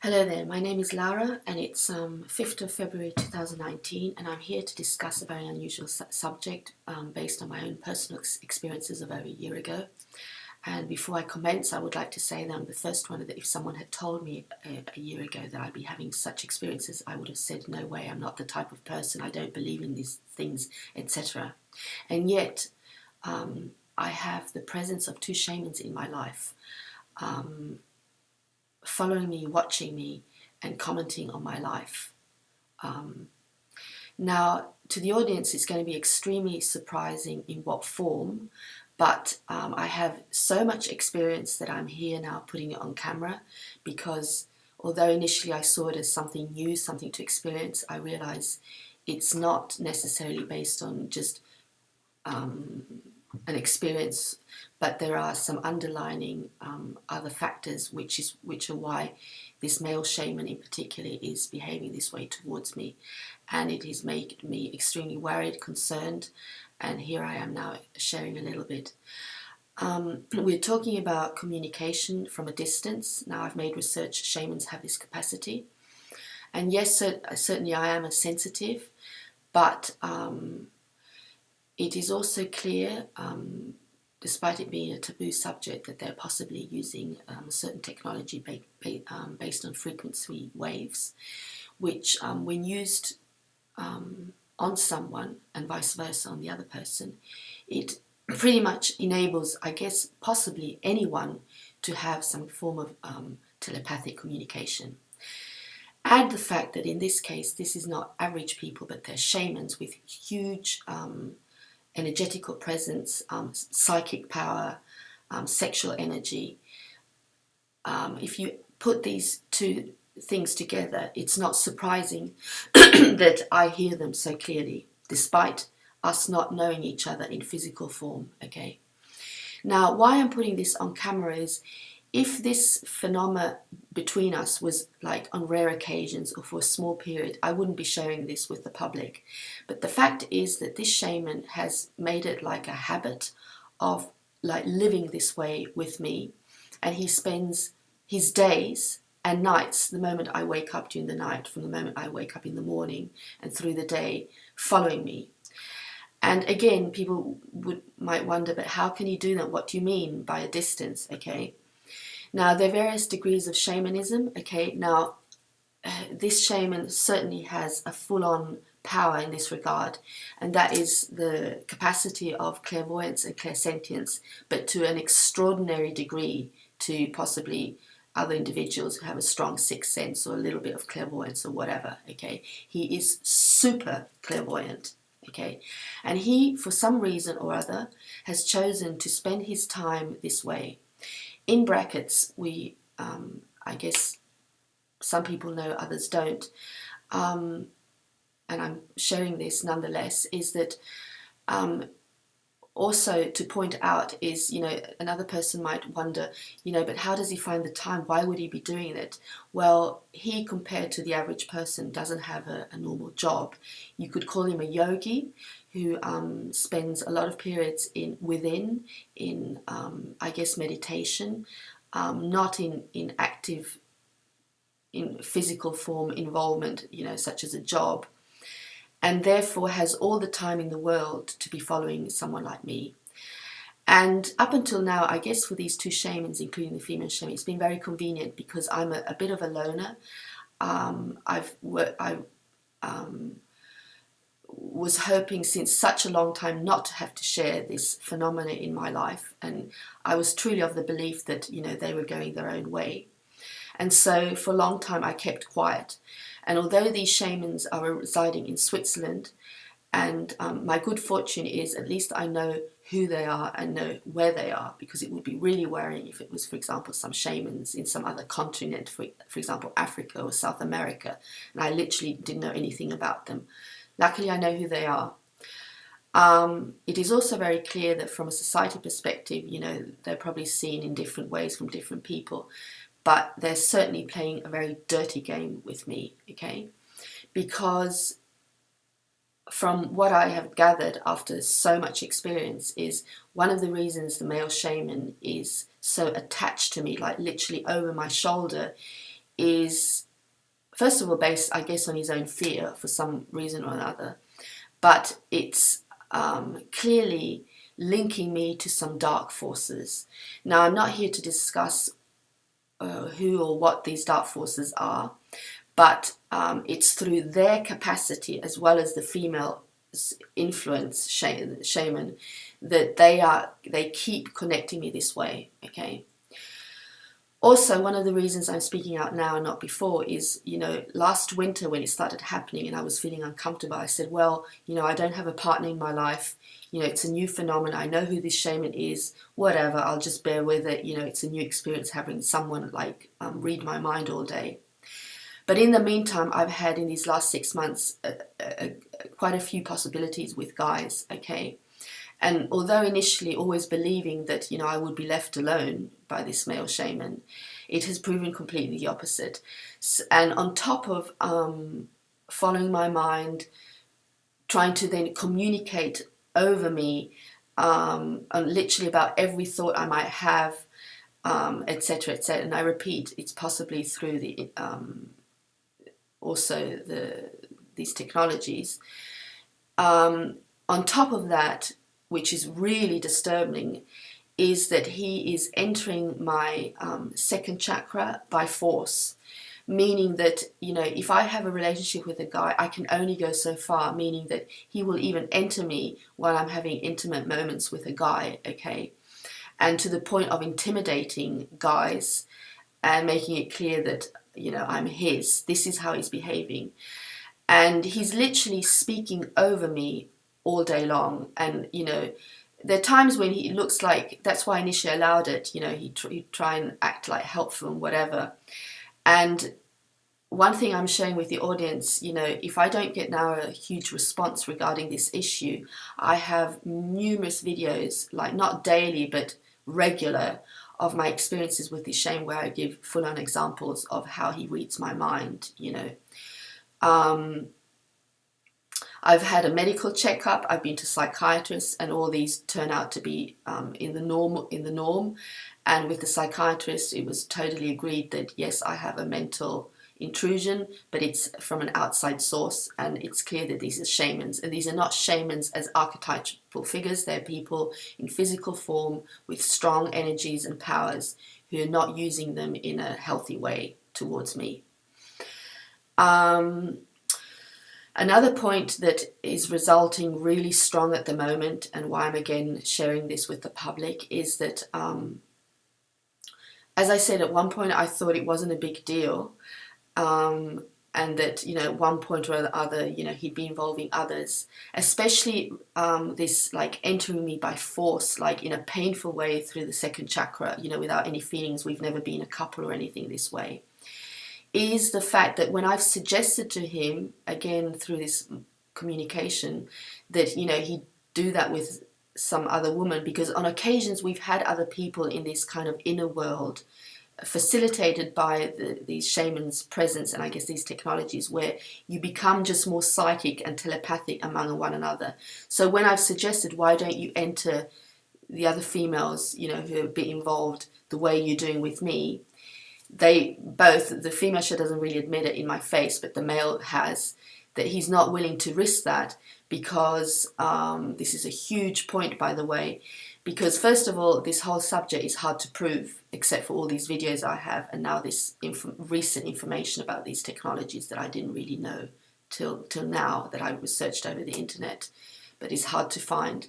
Hello there, my name is Laura and it's 5th of February 2019 and I'm here to discuss a very unusual subject based on my own personal experiences of over a year ago. And before I commence, I would like to say that I'm the first one that if someone had told me a year ago that I'd be having such experiences, I would have said, no way, I'm not the type of person, I don't believe in these things, etc. And yet, I have the presence of two shamans in my life. Following me, watching me, and commenting on my life. Now, to the audience, it's going to be extremely surprising in what form, but I have so much experience that I'm here now putting it on camera because although initially I saw it as something new, something to experience, I realize it's not necessarily based on just an experience, but there are some underlining other factors which are why this male shaman in particular is behaving this way towards me, and it has made me extremely worried, concerned, and here I am now sharing a little bit. We're talking about communication from a distance. Now, I've made research, shamans have this capacity, and yes, certainly I am a sensitive, but it is also clear, despite it being a taboo subject, that they're possibly using a certain technology based on frequency waves, which when used on someone and vice versa on the other person, it pretty much enables, I guess, possibly anyone to have some form of telepathic communication. Add the fact that in this case, this is not average people, but they're shamans with huge energetical presence, psychic power, sexual energy. If you put these two things together, it's not surprising that I hear them so clearly, despite us not knowing each other in physical form, okay? Now, why I'm putting this on camera is, if this phenomena between us was like on rare occasions or for a small period, I wouldn't be sharing this with the public. But the fact is that this shaman has made it like a habit of like living this way with me, and he spends his days and nights, the moment I wake up during the night, from the moment I wake up in the morning and through the day, following me. And again, people might wonder, but how can you do that? What do you mean by a distance, okay? Now, there are various degrees of shamanism, okay? Now, this shaman certainly has a full-on power in this regard, and that is the capacity of clairvoyance and clairsentience, but to an extraordinary degree to possibly other individuals who have a strong sixth sense or a little bit of clairvoyance or whatever, okay? He is super clairvoyant, okay? And he, for some reason or other, has chosen to spend his time this way. In brackets, we, I guess some people know, others don't, and I'm sharing this nonetheless, is that also to point out is, another person might wonder, but how does he find the time? Why would he be doing it? Well, he, compared to the average person, doesn't have a normal job. You could call him a yogi who spends a lot of periods in I guess, meditation, not in active, in physical form involvement, such as a job, and therefore has all the time in the world to be following someone like me. And up until now, I guess for these two shamans, including the female shaman, it's been very convenient because I'm a bit of a loner. I was hoping since such a long time not to have to share this phenomena in my life, and I was truly of the belief that they were going their own way. And so for a long time I kept quiet. And although these shamans are residing in Switzerland, and my good fortune is at least I know who they are and know where they are, because it would be really worrying if it was, for example, some shamans in some other continent, for example, Africa or South America, and I literally didn't know anything about them. Luckily, I know who they are. It is also very clear that from a society perspective, they're probably seen in different ways from different people, but they're certainly playing a very dirty game with me, okay? Because from what I have gathered after so much experience is one of the reasons the male shaman is so attached to me, like literally over my shoulder, is, first of all, based, I guess, on his own fear for some reason or another, but it's clearly linking me to some dark forces. Now, I'm not here to discuss who or what these dark forces are, but it's through their capacity as well as the female influence shaman that they keep connecting me this way. Okay. Also, one of the reasons I'm speaking out now and not before is, last winter when it started happening and I was feeling uncomfortable, I said, well, I don't have a partner in my life. It's a new phenomenon. I know who this shaman is, whatever, I'll just bear with it. It's a new experience having someone read my mind all day. But in the meantime, I've had in these last 6 months quite a few possibilities with guys, okay? And although initially always believing that, I would be left alone by this male shaman, it has proven completely the opposite. And on top of following my mind, trying to then communicate over me literally about every thought I might have, etc., etc. And I repeat, it's possibly through the also these technologies. On top of that, which is really disturbing, is that he is entering my second chakra by force, meaning that, if I have a relationship with a guy, I can only go so far, meaning that he will even enter me while I'm having intimate moments with a guy, okay? And to the point of intimidating guys and making it clear that, I'm his. This is how he's behaving. And he's literally speaking over me all day long. And, there are times when he looks like, that's why initially I allowed it, he'd try and act like helpful and whatever. And one thing I'm sharing with the audience, if I don't get now a huge response regarding this issue, I have numerous videos, not daily, but regular, of my experiences with this shame, where I give full-on examples of how he reads my mind, I've had a medical checkup, I've been to psychiatrists, and all these turn out to be in the norm. And with the psychiatrist, it was totally agreed that yes, I have a mental intrusion, but it's from an outside source, and it's clear that these are shamans, and these are not shamans as archetypal figures. They're people in physical form with strong energies and powers who are not using them in a healthy way towards me. Another point that is resulting really strong at the moment, and why I'm again sharing this with the public, is that as I said, at one point I thought it wasn't a big deal, and that, at one point or the other, he'd be involving others, especially this entering me by force, in a painful way through the second chakra, without any feelings. We've never been a couple or anything this way. Is the fact that when I've suggested to him, again through this communication, that he'd do that with some other woman, because on occasions we've had other people in this kind of inner world facilitated by these shamans' presence, and I guess these technologies, where you become just more psychic and telepathic among one another. So when I've suggested, why don't you enter the other females, who are a bit involved the way you're doing with me, the female doesn't really admit it in my face, but the male has, that he's not willing to risk that, because this is a huge point, by the way, because first of all, this whole subject is hard to prove, except for all these videos I have, and now this recent information about these technologies that I didn't really know till now, that I researched over the internet, but it's hard to find.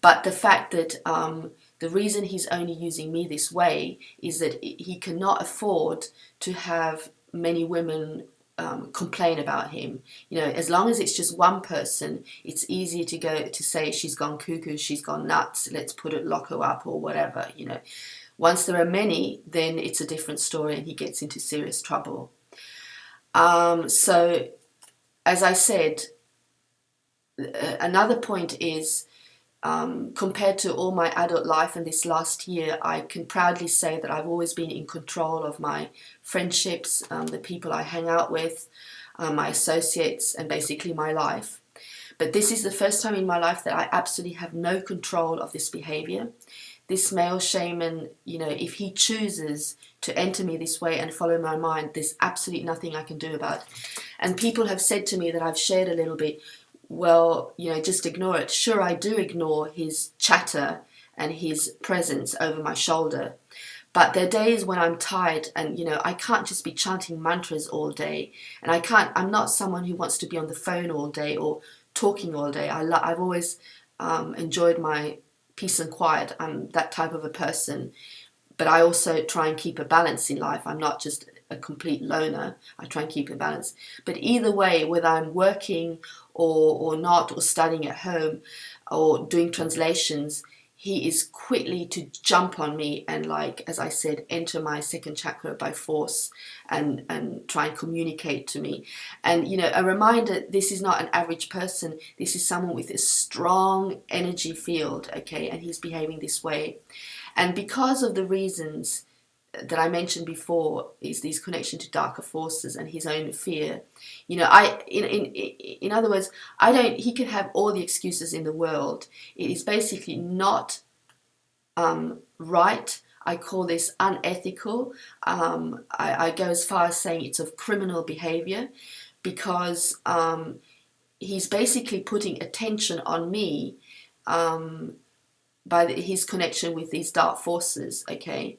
But the fact that the reason he's only using me this way is that he cannot afford to have many women complain about him. As long as it's just one person, it's easier to say she's gone cuckoo, she's gone nuts, let's lock her up or whatever. Once there are many, then it's a different story, and he gets into serious trouble. So, as I said, another point is, compared to all my adult life and this last year, I can proudly say that I've always been in control of my friendships, the people I hang out with, my associates, and basically my life. But this is the first time in my life that I absolutely have no control of this behavior. this male shaman, you know, if he chooses to enter me this way and follow my mind, there's absolutely nothing I can do about it. And people have said to me that I've shared a little bit, well, you know, just ignore it. Sure, I do ignore his chatter and his presence over my shoulder. But there are days when I'm tired and, you know, I can't just be chanting mantras all day. And I'm not someone who wants to be on the phone all day or talking all day. I've always enjoyed my peace and quiet. I'm that type of a person. But I also try and keep a balance in life. I'm not just a complete loner. I try and keep a balance. But either way, whether I'm working or not, or studying at home or doing translations, he is quickly to jump on me and, like, as I said, enter my second chakra by force and try and communicate to me. And, you know, a reminder, this is not an average person. This is someone with a strong energy field, okay? And he's behaving this way. And because of the reasons that I mentioned before, is this connection to darker forces and his own fear, you know, in other words, he can have all the excuses in the world. It is basically not right. I call this unethical. I go as far as saying it's of criminal behavior, because he's basically putting attention on me by his connection with these dark forces, okay?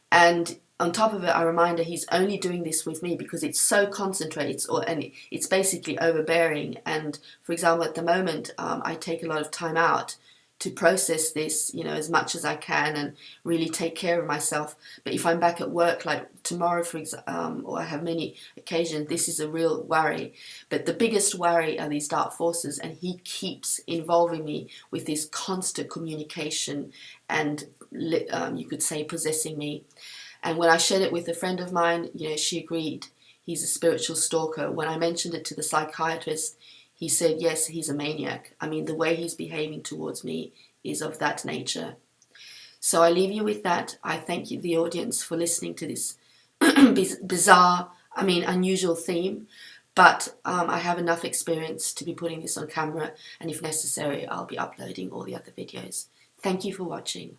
And on top of it, a reminder, he's only doing this with me because it's so concentrated, and it's basically overbearing. And for example, at the moment, I take a lot of time out to process this, you know, as much as I can and really take care of myself. But if I'm back at work, like tomorrow, for example, or I have many occasions, this is a real worry. But the biggest worry are these dark forces, and he keeps involving me with this constant communication and, you could say, possessing me. And when I shared it with a friend of mine, you know, she agreed. He's a spiritual stalker. When I mentioned it to the psychiatrist, he said, yes, he's a maniac. I mean, the way he's behaving towards me is of that nature. So I leave you with that. I thank you, the audience, for listening to this bizarre, unusual theme. But I have enough experience to be putting this on camera. And if necessary, I'll be uploading all the other videos. Thank you for watching.